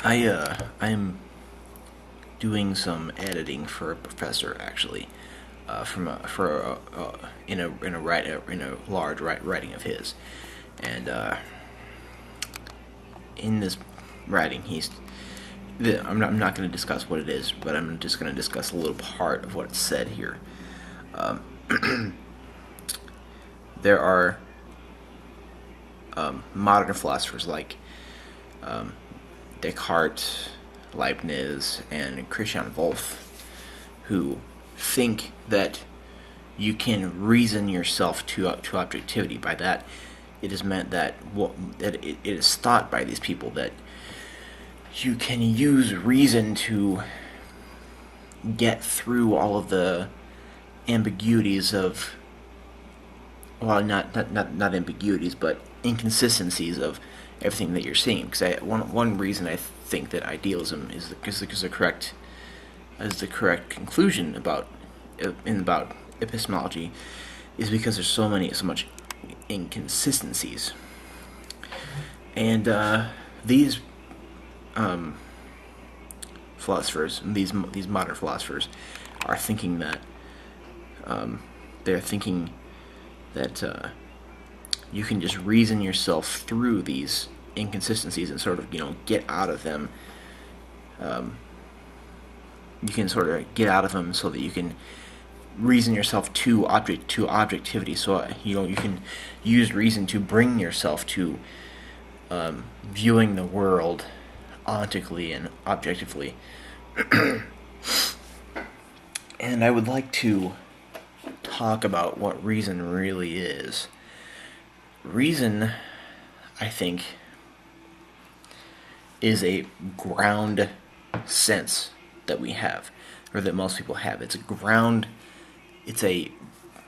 I'm doing some editing for a professor actually, in a large writing of his, and in this writing I'm not going to discuss what it is, but I'm just going to discuss a little part of what's said here. Um, there are modern philosophers like Descartes, Leibniz, and Christian Wolff, who think that you can reason yourself to objectivity. By that, it is meant that it is thought by these people that you can use reason to get through all of the ambiguities of, well, not ambiguities, but inconsistencies of everything that you're seeing. Because one reason I think that idealism is the correct conclusion about epistemology is because there's so much inconsistencies, and these philosophers, these modern philosophers, are thinking that you can just reason yourself through these inconsistencies and sort of get out of them. You can sort of get out of them so that you can reason yourself to objectivity. So you can use reason to bring yourself to viewing the world ontically and objectively. And I would like to talk about what reason really is. Reason, I think, is a ground sense that we have, or that most people have. It's a ground. It's a,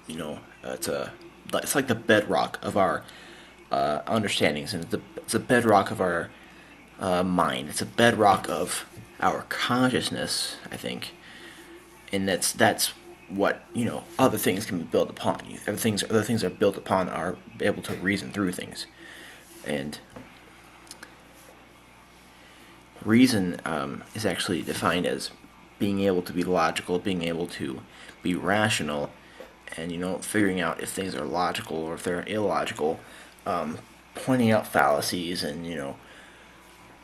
it's like the bedrock of our understandings, and it's a bedrock of our mind. It's a bedrock of our consciousness, I think, and that's what other things can be built upon. Other things are built upon are able to reason through things, and reason is actually defined as being able to be logical, being able to be rational, and figuring out if things are logical or if they're illogical, pointing out fallacies, and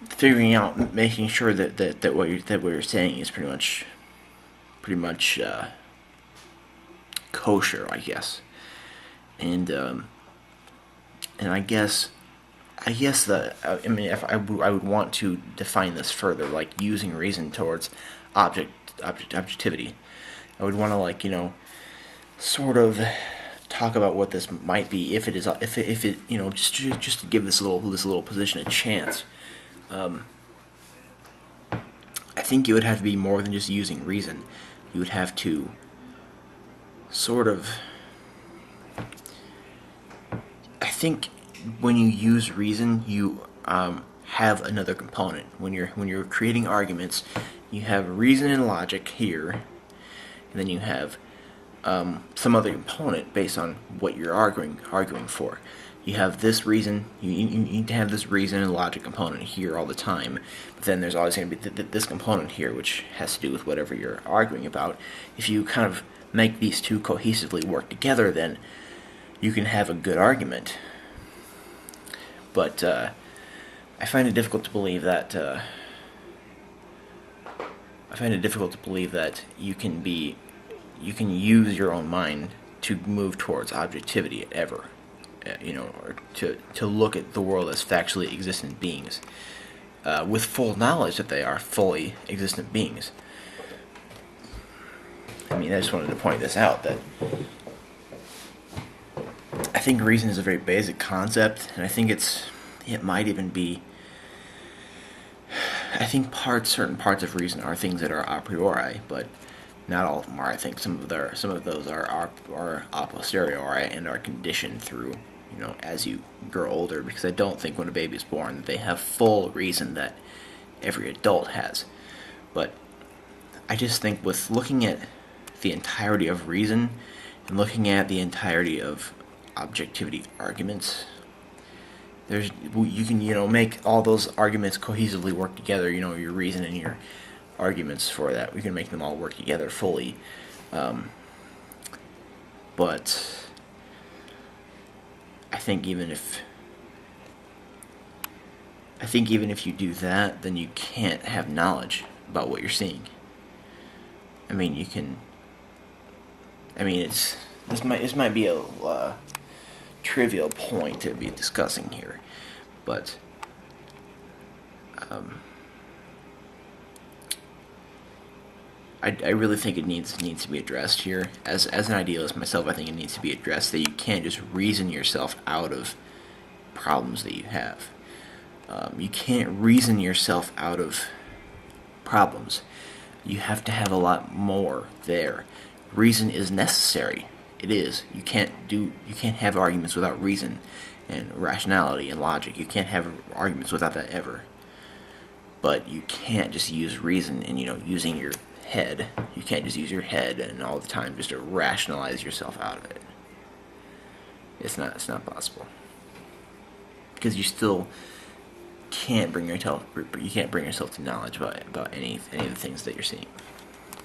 figuring out, making sure that what you're saying is pretty much kosher, I guess. And I guess that if I would want to define this further, like using reason towards objectivity, I would want to sort of talk about what this might be if it just to give this little position a chance. I think it would have to be more than just using reason. You would have to sort of, I think when you use reason, you have another component. When you're creating arguments, you have reason and logic here, and then you have some other component based on what you're arguing for. You have this reason. You need to have this reason and logic component here all the time. But then there's always going to be this component here, which has to do with whatever you're arguing about. If you kind of make these two cohesively work together, then you can have a good argument. But I find it difficult to believe that you can use your own mind to move towards objectivity ever, or to look at the world as factually existent beings, with full knowledge that they are fully existent beings. I just wanted to point this out, that I think reason is a very basic concept, and I think it might even be, I think certain parts of reason are things that are a priori, but not all of them are. I think some of those are a posteriori and are conditioned through, as you grow older, because I don't think when a baby is born that they have full reason that every adult has. But I just think with looking at the entirety of reason and looking at the entirety of objectivity arguments, You can make all those arguments cohesively work together. Your reason and your arguments for that. We can make them all work together fully. But I think even if you do that, then you can't have knowledge about what you're seeing. This might be a trivial point to be discussing here, but I really think it needs to be addressed here. As an idealist myself, I think it needs to be addressed that you can't just reason yourself out of problems that you have. You can't reason yourself out of problems. You have to have a lot more there. Reason is necessary. It is. You can't have arguments without reason and rationality and logic. You can't have arguments without that ever. But you can't just use reason and using your head. You can't just use your head and all the time just to rationalize yourself out of it. It's not possible. Because you still can't bring yourself to knowledge about any of the things that you're seeing.